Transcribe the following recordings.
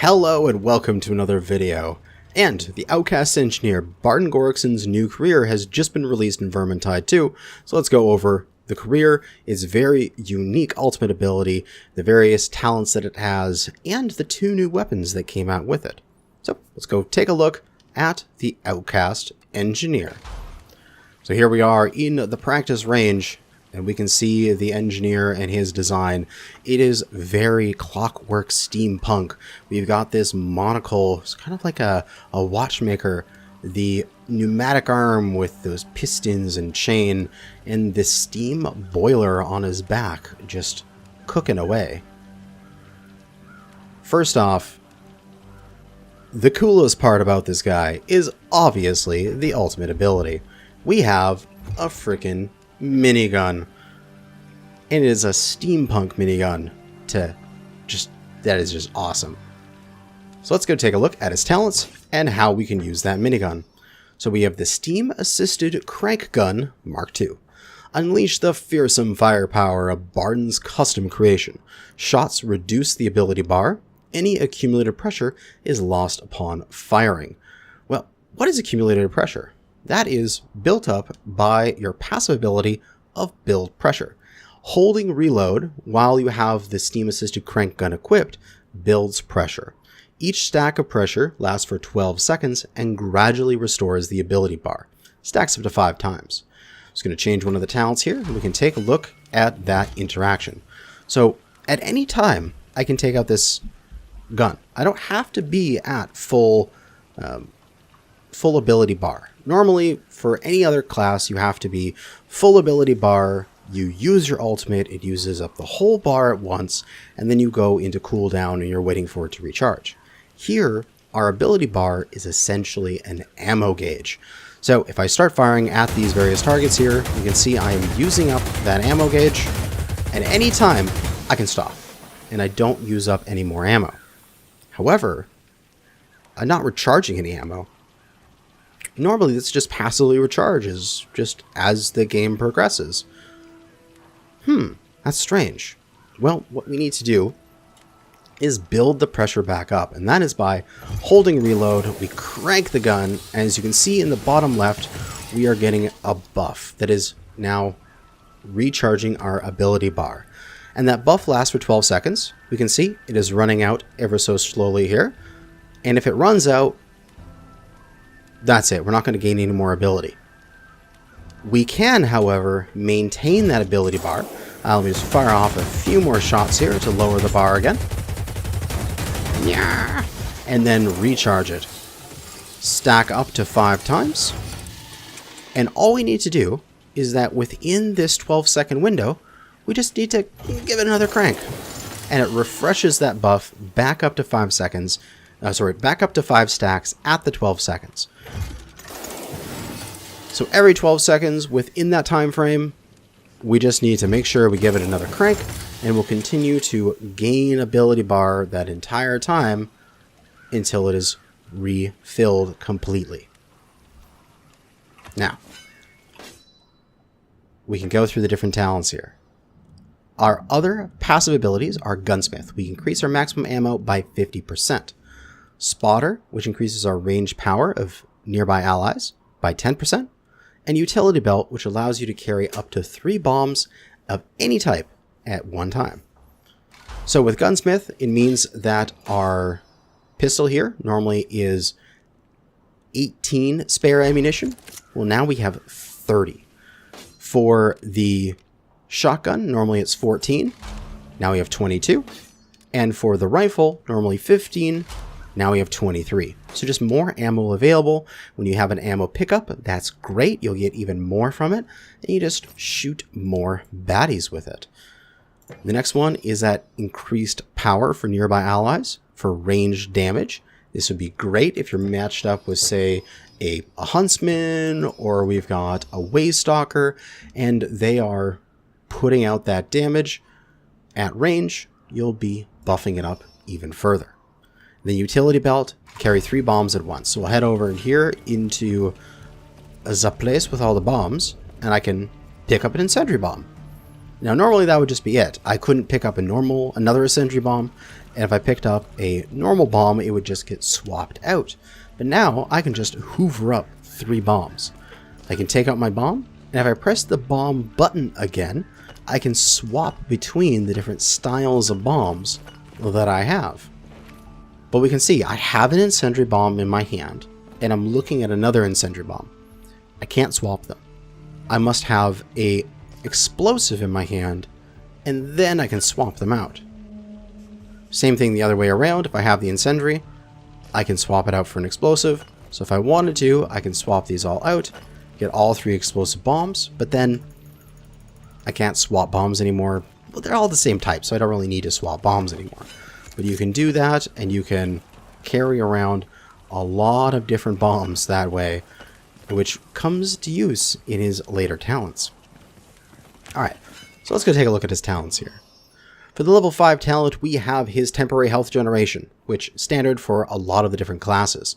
Hello and welcome to another video. And the Outcast engineer Barton Gorickson's new career has just been released in Vermintide 2, so let's go over the career, its very unique ultimate ability, the various talents that it has, and the two new weapons that came out with it. So let's go take a look at the Outcast engineer. So here we are in the practice range, and we can see the engineer and his design. It is very clockwork steampunk. We've got this monocle, it's kind of like a watchmaker, the pneumatic arm with those pistons and chain, and this steam boiler on his back, just cooking away. First off, the coolest part about this guy is obviously the ultimate ability. We have a frickin' minigun, and it is a steampunk minigun that is just awesome. So let's go take a look at his talents and how we can use that minigun. So we have the steam assisted crank gun Mark II. Unleash the fearsome firepower of Barton's custom creation. Shots reduce the ability bar. Any accumulated pressure is lost upon firing. Well, what is accumulated pressure? That is built up by your passive ability of build pressure. Holding reload while you have the steam-assisted crank gun equipped builds pressure. Each stack of pressure lasts for 12 seconds and gradually restores the ability bar. Stacks up to 5 times. I'm just going to change one of the talents here, and we can take a look at that interaction. So at any time, I can take out this gun. I don't have to be at full ability bar. Normally, for any other class, you have to be full ability bar, you use your ultimate, it uses up the whole bar at once, and then you go into cooldown and you're waiting for it to recharge. Here, our ability bar is essentially an ammo gauge. So if I start firing at these various targets here, you can see I am using up that ammo gauge, and any time I can stop, and I don't use up any more ammo. However, I'm not recharging any ammo. Normally, this just passively recharges, just as the game progresses. That's strange. Well, what we need to do is build the pressure back up, and that is by holding reload. We crank the gun, and as you can see in the bottom left, we are getting a buff that is now recharging our ability bar. And that buff lasts for 12 seconds. We can see it is running out ever so slowly here. And if it runs out, that's it. We're not going to gain any more ability. We can, however, maintain that ability bar. Let me just fire off a few more shots here to lower the bar again. Yeah. And then recharge it. Stack up to 5 times. And all we need to do is that within this 12-second window, we just need to give it another crank. And it refreshes that buff back up to 5 seconds. Back up to 5 stacks at the 12 seconds. So every 12 seconds within that time frame, we just need to make sure we give it another crank, and we'll continue to gain ability bar that entire time until it is refilled completely. Now, we can go through the different talents here. Our other passive abilities are Gunsmith. We increase our maximum ammo by 50%. Spotter, which increases our range power of nearby allies by 10%. And Utility Belt, which allows you to carry up to 3 bombs of any type at one time. So with Gunsmith, it means that our pistol here normally is 18 spare ammunition. Well, now we have 30. For the shotgun, normally it's 14. Now we have 22. And for the rifle, normally 15. Now we have 23. So just more ammo available. When you have an ammo pickup, that's great. You'll get even more from it. And you just shoot more baddies with it. The next one is that increased power for nearby allies for ranged damage. This would be great if you're matched up with, say, a huntsman, or we've got a waystalker, and they are putting out that damage at range. You'll be buffing it up even further. The Utility Belt, carry 3 bombs at once. So we'll head over here into the place with all the bombs, and I can pick up an incendiary bomb. Now, normally that would just be it. I couldn't pick up another incendiary bomb, and if I picked up a normal bomb, it would just get swapped out. But now I can just hoover up 3 bombs. I can take out my bomb, and if I press the bomb button again, I can swap between the different styles of bombs that I have. But we can see I have an incendiary bomb in my hand, and I'm looking at another incendiary bomb. I can't swap them. I must have a explosive in my hand, and then I can swap them out. Same thing the other way around. If I have the incendiary, I can swap it out for an explosive. So if I wanted to, I can swap these all out, get all 3 explosive bombs, but then I can't swap bombs anymore. Well, they're all the same type, so I don't really need to swap bombs anymore. But you can do that, and you can carry around a lot of different bombs that way, which comes to use in his later talents. Alright, so let's go take a look at his talents here. For the level 5 talent, we have his temporary health generation, which is standard for a lot of the different classes.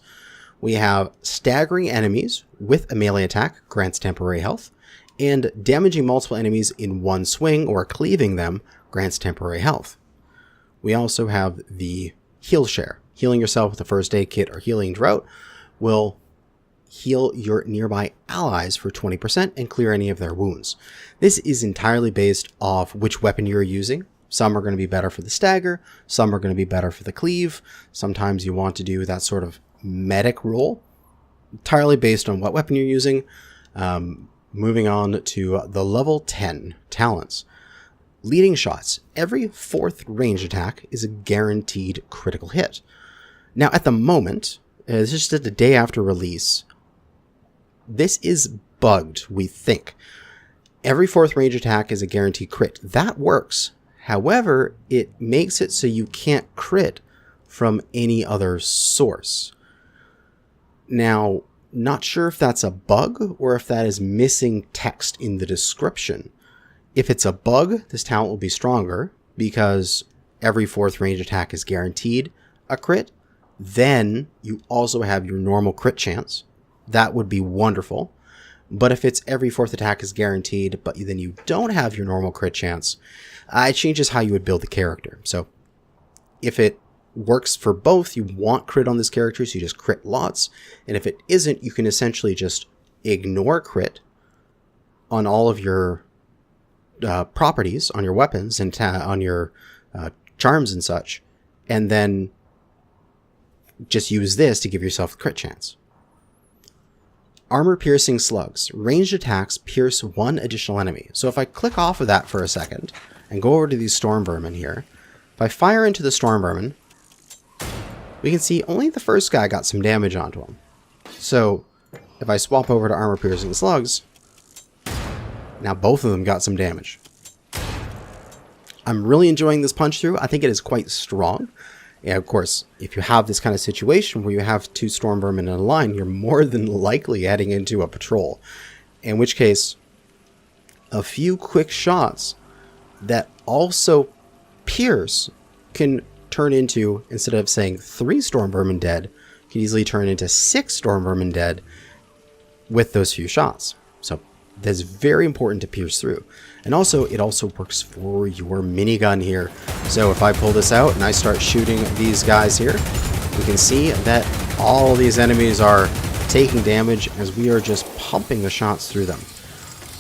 We have staggering enemies with a melee attack, grants temporary health, and damaging multiple enemies in one swing or cleaving them grants temporary health. We also have the heal share. Healing yourself with a first aid kit or healing drought will heal your nearby allies for 20% and clear any of their wounds. This is entirely based off which weapon you're using. Some are going to be better for the stagger, some are going to be better for the cleave. Sometimes you want to do that sort of medic role, entirely based on what weapon you're using. Moving on to the level 10 talents. Leading shots. Every 4th range attack is a guaranteed critical hit. Now at the moment, this is just the day after release, this is bugged, we think. Every 4th range attack is a guaranteed crit. That works. However, it makes it so you can't crit from any other source. Now, not sure if that's a bug or if that is missing text in the description. If it's a bug, this talent will be stronger because every 4th range attack is guaranteed a crit. Then you also have your normal crit chance. That would be wonderful. But if it's every 4th attack is guaranteed, but then you don't have your normal crit chance, it changes how you would build the character. So if it works for both, you want crit on this character, so you just crit lots. And if it isn't, you can essentially just ignore crit on all of your properties, on your weapons and on your charms and such, and then just use this to give yourself a crit chance. Armor-piercing slugs. Ranged attacks pierce 1 additional enemy. So if I click off of that for a second and go over to these storm vermin here, if I fire into the storm vermin, we can see only the first guy got some damage onto him. So if I swap over to armor-piercing slugs, now both of them got some damage. I'm really enjoying this punch through. I think it is quite strong. Yeah, of course, if you have this kind of situation where you have 2 storm vermin in a line, you're more than likely heading into a patrol. In which case, a few quick shots that also pierce can turn into, instead of saying 3 storm vermin dead, can easily turn into 6 storm vermin dead with those few shots. So that's very important to pierce through. And also, it also works for your minigun here. So if I pull this out and I start shooting these guys here, we can see that all these enemies are taking damage as we are just pumping the shots through them.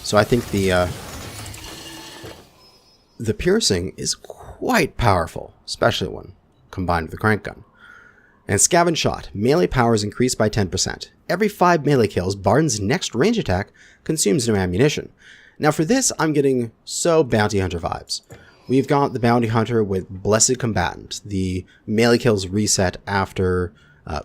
So I think the piercing is quite powerful, especially when combined with the crank gun. And Scavenge Shot. Melee power is increased by 10%. Every 5 melee kills, Barden's next range attack consumes no ammunition. Now for this, I'm getting so Bounty Hunter vibes. We've got the Bounty Hunter with Blessed Combatant. The melee kills reset after...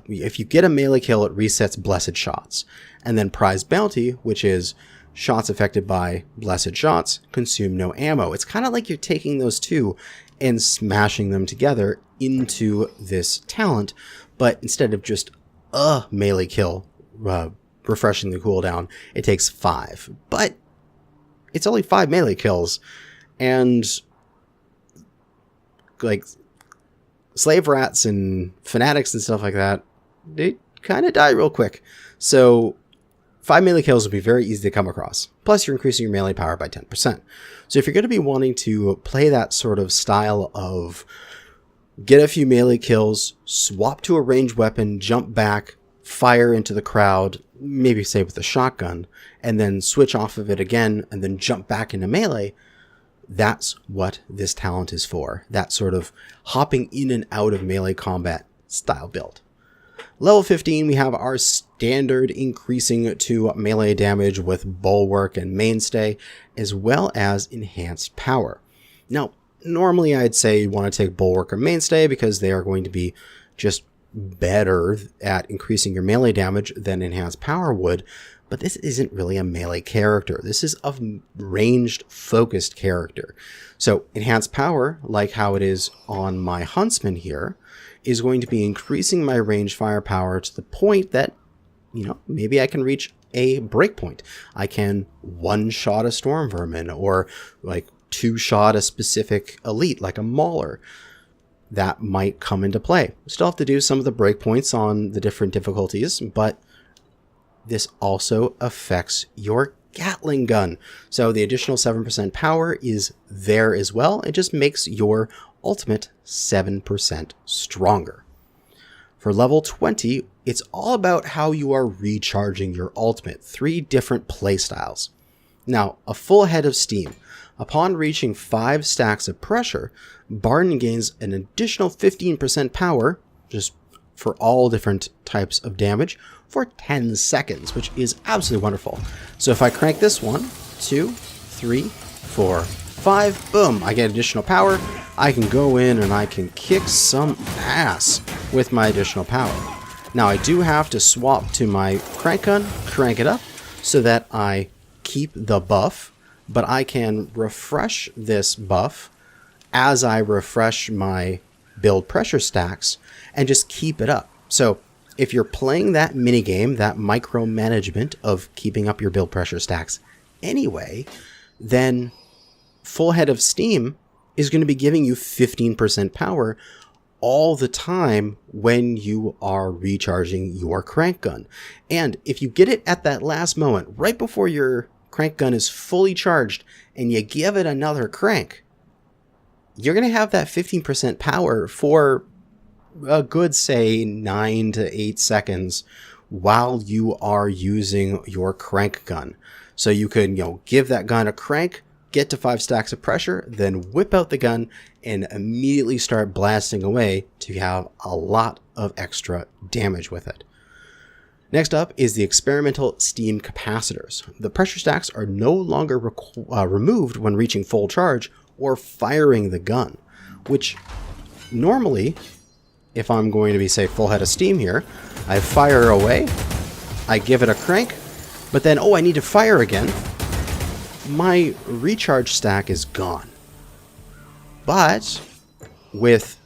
if you get a melee kill, it resets Blessed Shots. And then Prize Bounty, which is shots affected by Blessed Shots, consume no ammo. It's kind of like you're taking those two and smashing them together into this talent, but instead of just a melee kill refreshing the cooldown, it takes 5. But it's only 5 melee kills, and like slave rats and fanatics and stuff like that, they kind of die real quick. So 5 melee kills will be very easy to come across. Plus, you're increasing your melee power by 10%. So if you're going to be wanting to play that sort of style of get a few melee kills, swap to a ranged weapon, jump back, fire into the crowd, maybe say with a shotgun, and then switch off of it again, and then jump back into melee, that's what this talent is for. That sort of hopping in and out of melee combat style build. Level 15, we have our standard increasing to melee damage with Bulwark and Mainstay, as well as enhanced power. Now, normally I'd say you want to take Bulwark or Mainstay because they are going to be just better at increasing your melee damage than enhanced power would, but this isn't really a melee character. This is a ranged, focused character. So enhanced power, like how it is on my Huntsman here, is going to be increasing my range firepower to the point that, maybe I can reach a breakpoint. I can one-shot a Storm Vermin, or like two-shot a specific elite, like a Mauler. That might come into play. Still have to do some of the breakpoints on the different difficulties, but this also affects your Gatling gun. So the additional 7% power is there as well. It just makes your ultimate 7% stronger. For level 20, it's all about how you are recharging your ultimate. 3 different playstyles. Now, a full head of steam. Upon reaching 5 stacks of pressure, Barden gains an additional 15% power, just for all different types of damage, for 10 seconds, which is absolutely wonderful. So if I crank this 1, 2, 3, 4, 5, boom, I get additional power. I can go in and I can kick some ass with my additional power. Now I do have to swap to my crank gun, crank it up, so that I keep the buff, but I can refresh this buff as I refresh my build pressure stacks and just keep it up. So if you're playing that minigame, that micromanagement of keeping up your build pressure stacks anyway, then full head of steam is going to be giving you 15% power all the time when you are recharging your crank gun. And if you get it at that last moment, right before your crank gun is fully charged, and you give it another crank, you're going to have that 15% power for a good, say, 9 to 8 seconds while you are using your crank gun. So you could, give that gun a crank, get to 5 stacks of pressure, then whip out the gun and immediately start blasting away to have a lot of extra damage with it. Next up is the experimental steam capacitors. The pressure stacks are no longer removed when reaching full charge or firing the gun, which normally, if I'm going to be, say, full head of steam here, I fire away, I give it a crank, but then, I need to fire again. My recharge stack is gone. But with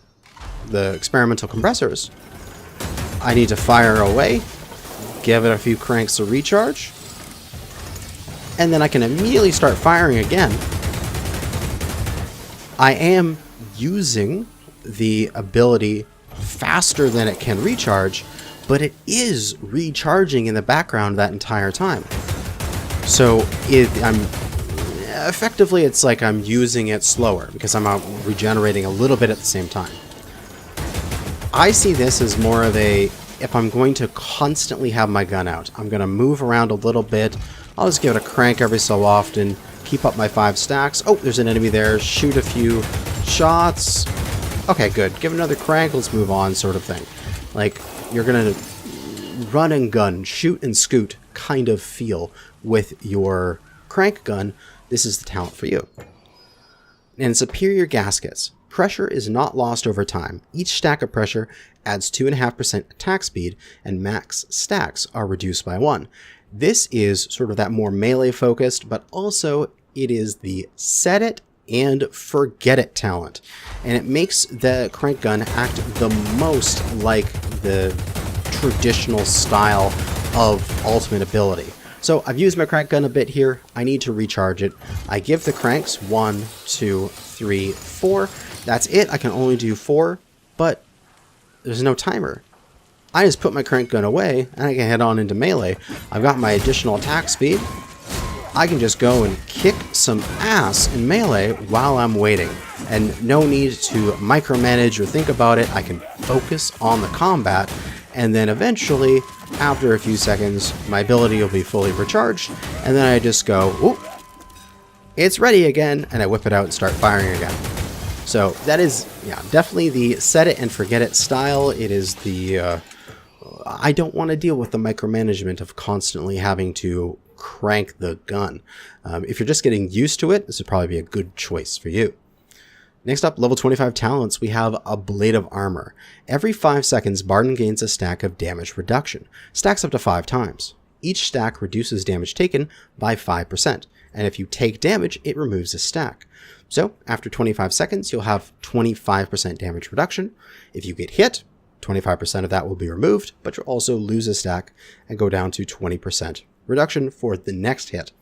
the experimental compressors, I need to fire away, give it a few cranks to recharge, and then I can immediately start firing again. I am using the ability faster than it can recharge, but it is recharging in the background that entire time. So effectively it's like I'm using it slower because I'm out regenerating a little bit at the same time. I see this as more of a, if I'm going to constantly have my gun out, I'm going to move around a little bit, I'll just give it a crank every so often, keep up my 5 stacks. Oh, there's an enemy there, shoot a few shots. Okay, good, give another crank, let's move on, sort of thing. Like, you're going to run and gun, shoot and scoot kind of feel with your crank gun. This is the talent for you. And superior gaskets. Pressure is not lost over time. Each stack of pressure adds 2.5% attack speed, and max stacks are reduced by 1. This is sort of that more melee focused, but also it is the set it and forget it talent. And it makes the crank gun act the most like the traditional style of ultimate ability. So I've used my crank gun a bit here. I need to recharge it. I give the cranks 1, 2, 3, 4. That's it. I can only do 4, but there's no timer. I just put my current gun away and I can head on into melee. I've got my additional attack speed. I can just go and kick some ass in melee while I'm waiting. And no need to micromanage or think about it. I can focus on the combat, and then eventually, after a few seconds, my ability will be fully recharged, and then I just go, oop, it's ready again, and I whip it out and start firing again. So that is, yeah, definitely the set it and forget it style. It is the, I don't want to deal with the micromanagement of constantly having to crank the gun. If you're just getting used to it, this would probably be a good choice for you. Next up, level 25 talents, we have a Blade of Armor. Every 5 seconds, Barden gains a stack of damage reduction. Stacks up to 5 times. Each stack reduces damage taken by 5%, and if you take damage, it removes a stack. So, after 25 seconds, you'll have 25% damage reduction. If you get hit, 25% of that will be removed, but you'll also lose a stack and go down to 20% reduction for the next hit.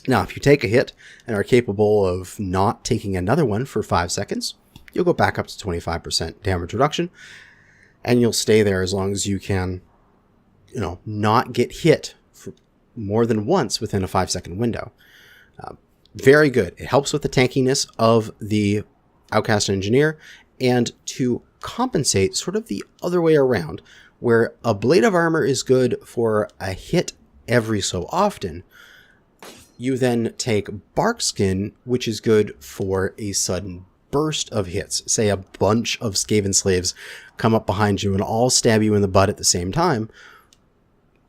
Now, if you take a hit and are capable of not taking another one for 5 seconds, you'll go back up to 25% damage reduction, and you'll stay there as long as you can, not get hit for more than once within a 5-second window. Very good. It helps with the tankiness of the Outcast Engineer, and to compensate sort of the other way around, where a Blade of Armor is good for a hit every so often, you then take Barkskin, which is good for a sudden burst of hits. Say a bunch of Skaven slaves come up behind you and all stab you in the butt at the same time.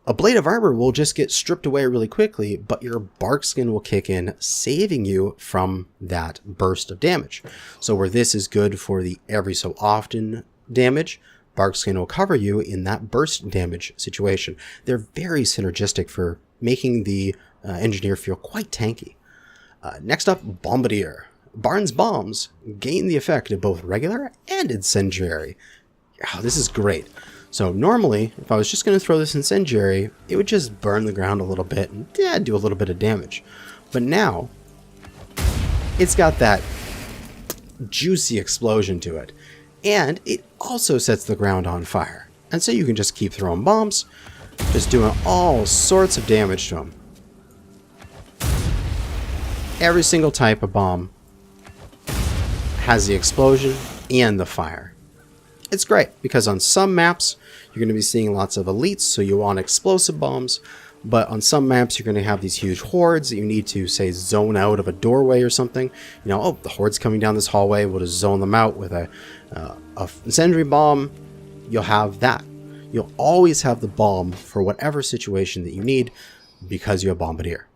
A Blade of Armor will just get stripped away really quickly, but your Barkskin will kick in, saving you from that burst of damage. So where this is good for the every so often damage, Barkskin will cover you in that burst damage situation. They're very synergistic for making the engineer feel quite tanky. Next up, Bombardier. Barnes bombs gain the effect of both regular and incendiary. Oh, this is great. So normally, if I was just going to throw this incendiary, it would just burn the ground a little bit and do a little bit of damage. But now, it's got that juicy explosion to it. And it also sets the ground on fire. And so you can just keep throwing bombs, just doing all sorts of damage to them. Every single type of bomb has the explosion and the fire. It's great because on some maps you're going to be seeing lots of elites, so you want explosive bombs, but on some maps you're going to have these huge hordes that you need to, say, zone out of a doorway or something. Oh, the horde's coming down this hallway, we'll just zone them out with a incendiary bomb. You'll have that. You'll always have the bomb for whatever situation that you need because you have Bombardier.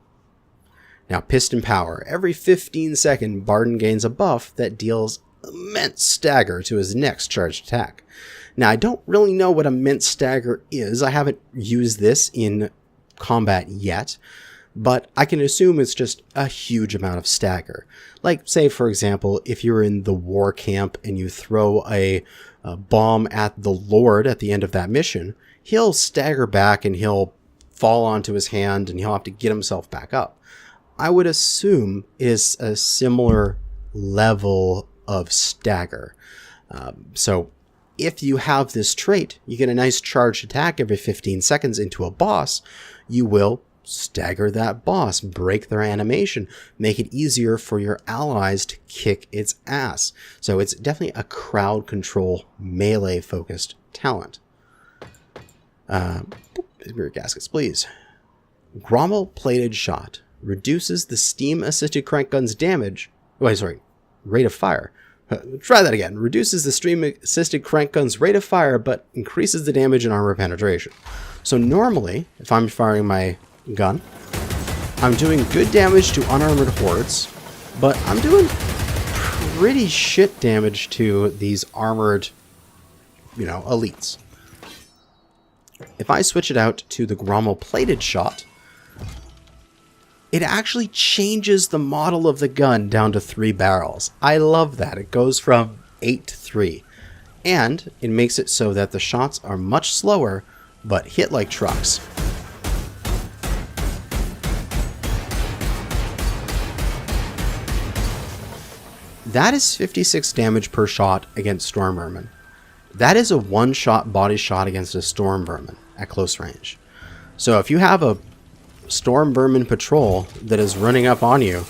Now, Piston Power. Every 15-second, Barden gains a buff that deals immense stagger to his next charged attack. Now, I don't really know what immense stagger is. I haven't used this in combat yet, but I can assume it's just a huge amount of stagger. Like, say, for example, if you're in the war camp and you throw a bomb at the Lord at the end of that mission, he'll stagger back and he'll fall onto his hand and he'll have to get himself back up. I would assume it is a similar level of stagger. So if you have this trait, you get a nice charged attack every 15 seconds into a boss, you will stagger that boss, break their animation, make it easier for your allies to kick its ass. So it's definitely a crowd control melee focused talent. Rear gaskets, please. Grommel Plated Shot reduces the steam assisted crank gun's damage. Rate of fire. Try that again. Reduces the steam assisted crank gun's rate of fire, but increases the damage and armor penetration. So normally, if I'm firing my gun, I'm doing good damage to unarmored hordes, but I'm doing pretty shit damage to these armored, elites. If I switch it out to the Grommel Plated Shot, it actually changes the model of the gun down to 3 barrels. I love that. It goes from 8 to 3. And it makes it so that the shots are much slower, but hit like trucks. That is 56 damage per shot against Storm Merman. that is a one-shot body shot against a storm vermin at close range. So if you have a storm vermin patrol that is running up on you,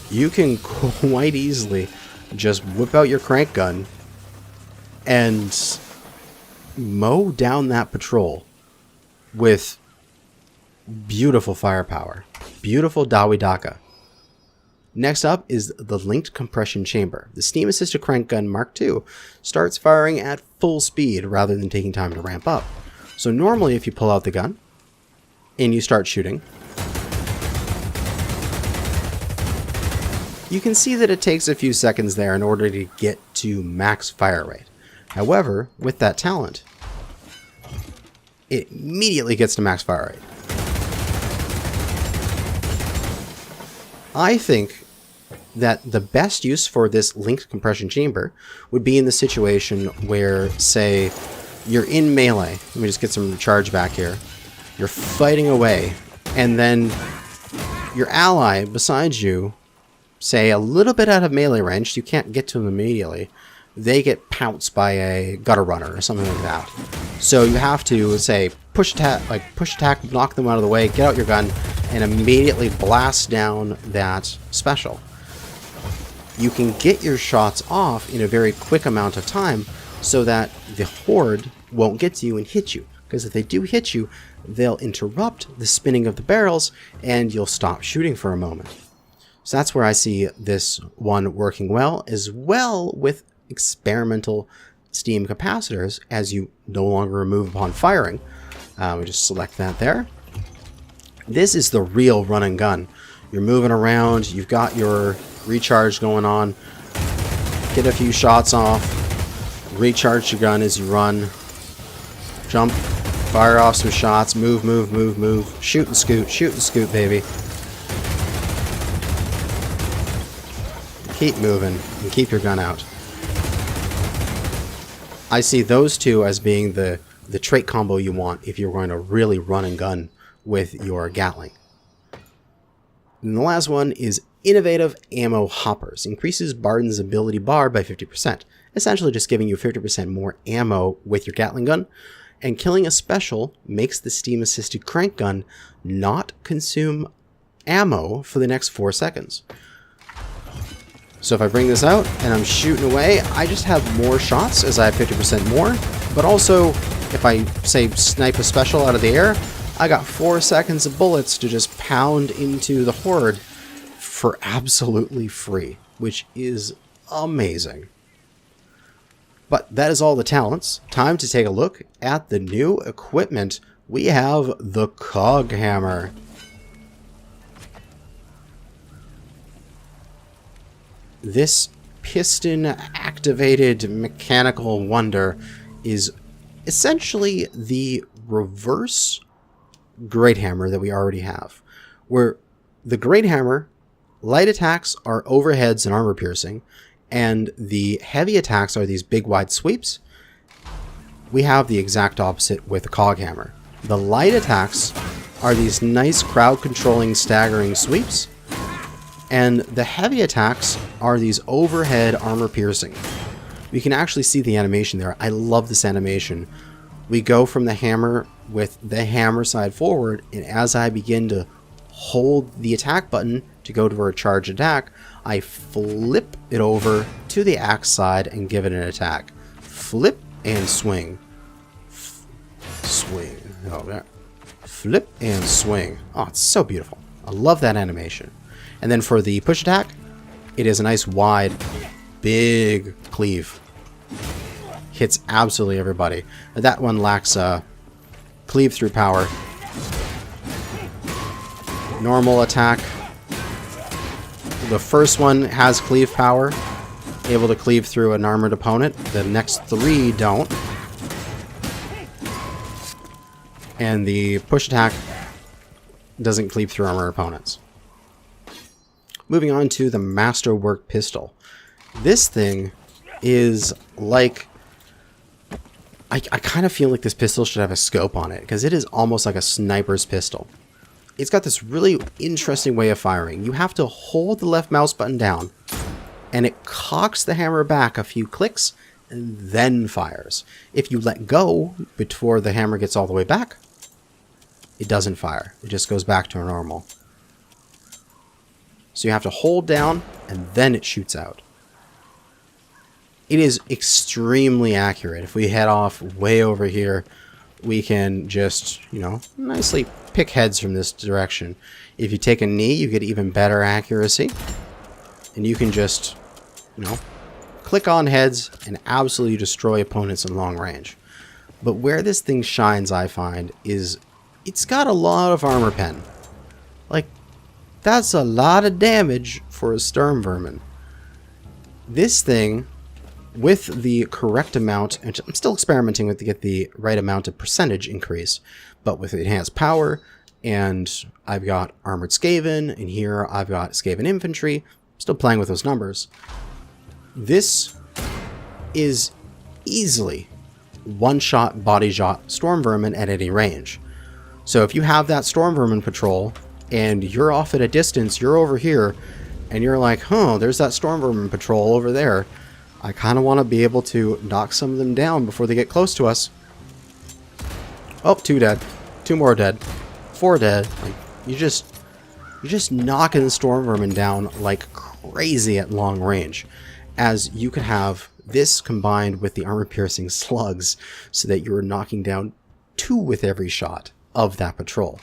you can quite easily just whip out your crank gun and mow down that patrol with beautiful firepower. Beautiful Dawi Daka. Next up is the linked compression chamber. The steam assisted crank gun Mark II starts firing at full speed rather than taking time to ramp up. So normally if you pull out the gun and you start shooting, you can see that it takes a few seconds there in order to get to max fire rate. However, with that talent, it immediately gets to max fire rate. I think that the best use for this linked compression chamber would be in the situation where, say, you're in melee. Let me just get some charge back here. You're fighting away, and then your ally beside you, say, a little bit out of melee range, you can't get to them immediately, they get pounced by a gutter runner or something like that. So you have to, say, push attack, knock them out of the way, get out your gun, and immediately blast down that special. You can get your shots off in a very quick amount of time so that the horde won't get to you and hit you. Because if they do hit you, they'll interrupt the spinning of the barrels and you'll stop shooting for a moment. So that's where I see this one working well, as well with experimental steam capacitors, as you no longer remove upon firing. We just select that there. This is the real run and gun. You're moving around, you've got your recharge going on, get a few shots off, recharge your gun as you run, jump, fire off some shots, move, shoot and scoot, baby. Keep moving and keep your gun out. I see those two as being the trait combo you want if you're going to really run and gun with your Gatling. And the last one is Innovative Ammo Hoppers. Increases Barden's ability bar by 50%. Essentially just giving you 50% more ammo with your Gatling gun. And killing a special makes the steam-assisted crank gun not consume ammo for the next 4 seconds. So if I bring this out and I'm shooting away, I just have more shots as I have 50% more. But also, if I, say, snipe a special out of the air, I got 4 seconds of bullets to just pound into the horde for absolutely free, which is amazing. But that is all the talents. Time to take a look at the new equipment. We have the Cog Hammer. This piston-activated mechanical wonder is essentially the reverse Great Hammer that we already have. Where the Great Hammer, light attacks are overheads and armor piercing, and the heavy attacks are these big wide sweeps. We have the exact opposite with the Cog Hammer. The light attacks are these nice crowd controlling staggering sweeps, and the heavy attacks are these overhead armor piercing. You can actually see the animation there. I love this animation. We go from the hammer with the hammer side forward, and as I begin to hold the attack button to go to a charge attack, I flip it over to the axe side and give it an attack. Flip and swing. Swing. Oh, there. Flip and swing. Oh, it's so beautiful. I love that animation. And then for the push attack, it is a nice wide, big cleave. Hits absolutely everybody. That one lacks cleave through power. Normal attack. The first one has cleave power, able to cleave through an armored opponent. The next 3 don't. And the push attack doesn't cleave through armored opponents. Moving on to the Masterwork Pistol. This thing is like... I kind of feel like this pistol should have a scope on it, because it is almost like a sniper's pistol. It's got this really interesting way of firing. You have to hold the left mouse button down, and it cocks the hammer back a few clicks, and then fires. If you let go before the hammer gets all the way back, it doesn't fire. It just goes back to normal. So you have to hold down and then it shoots out. It is extremely accurate. If we head off way over here, we can just, you know, nicely pick heads from this direction. If you take a knee, you get even better accuracy. And you can just, you know, click on heads and absolutely destroy opponents in long range. But where this thing shines, I find, is it's got a lot of armor pen. Like, that's a lot of damage for a Sturm Vermin. This thing, with the correct amount, and I'm still experimenting with to get the right amount of percentage increase, but with enhanced power, and I've got Armored Skaven, and here I've got Skaven Infantry, still playing with those numbers. This is easily one-shot body shot Storm Vermin at any range. So if you have that Storm Vermin patrol, and you're off at a distance, you're over here, and you're like, huh, there's that Storm Vermin patrol over there. I kind of want to be able to knock some of them down before they get close to us. Oh, 2 dead. 2 more dead. 4 dead. Like, you're just knocking the Storm Vermin down like crazy at long range. As you could have this combined with the armor-piercing slugs so that you're knocking down 2 with every shot of that patrol.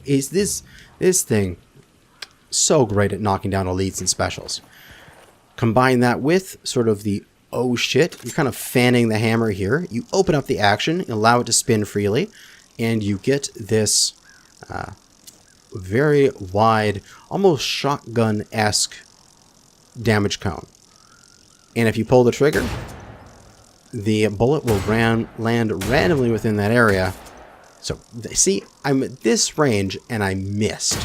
Is this thing so great at knocking down elites and specials. Combine that with sort of the, oh shit, you're kind of fanning the hammer here. You open up the action, allow it to spin freely, and you get this very wide, almost shotgun-esque damage cone. And if you pull the trigger, the bullet will land randomly within that area. So, see, I'm at this range and I missed.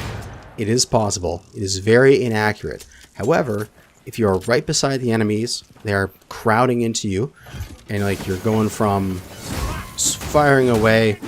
It is possible. It is very inaccurate. However, if you are right beside the enemies, they are crowding into you, and like you're going from firing away,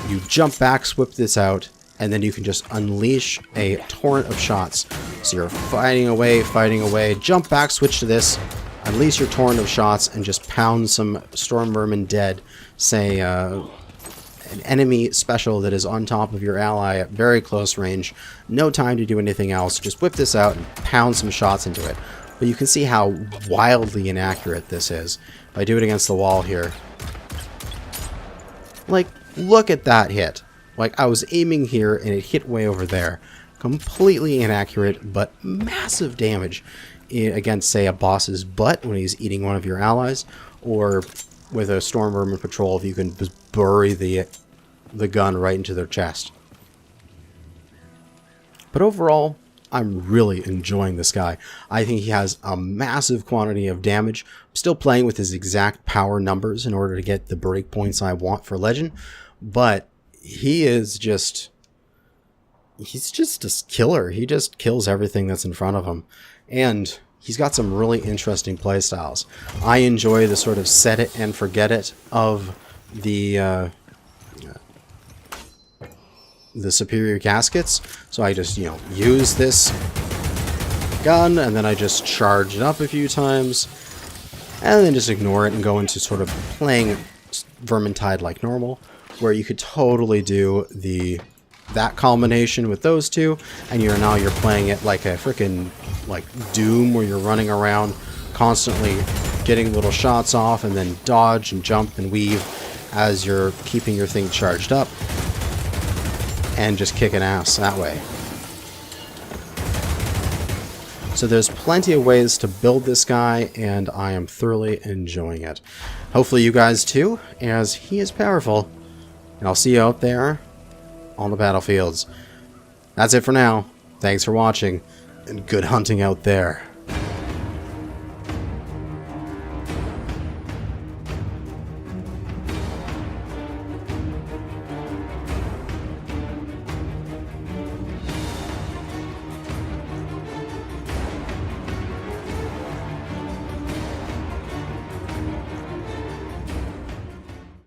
you jump back, whip this out, and then you can just unleash a torrent of shots. So you're fighting away, jump back, switch to this, unleash your torrent of shots, and just pound some Storm Vermin dead. Say, an enemy special that is on top of your ally at very close range. No time to do anything else. Just whip this out and pound some shots into it. But you can see how wildly inaccurate this is. If I do it against the wall here. Like, look at that hit. Like, I was aiming here and it hit way over there. Completely inaccurate, but massive damage against, say, a boss's butt when he's eating one of your allies. Or with a Storm Vermin patrol, if you can just bury the gun right into their chest. But overall, I'm really enjoying this guy. I think he has a massive quantity of damage. I'm still playing with his exact power numbers in order to get the breakpoints I want for Legend. But he is just... he's just a killer. He just kills everything that's in front of him. And he's got some really interesting playstyles. I enjoy the sort of set it and forget it of the superior gaskets. So I just, you know, use this gun and then I just charge it up a few times and then just ignore it and go into sort of playing Vermintide like normal, where you could totally do that combination with those two, and you're playing it like a freaking like Doom, where you're running around constantly getting little shots off and then dodge and jump and weave as you're keeping your thing charged up and just kicking ass that way. So there's plenty of ways to build this guy, and I am thoroughly enjoying it. Hopefully you guys too, as he is powerful. And I'll see you out there on the battlefields. That's it for now. Thanks for watching, and good hunting out there.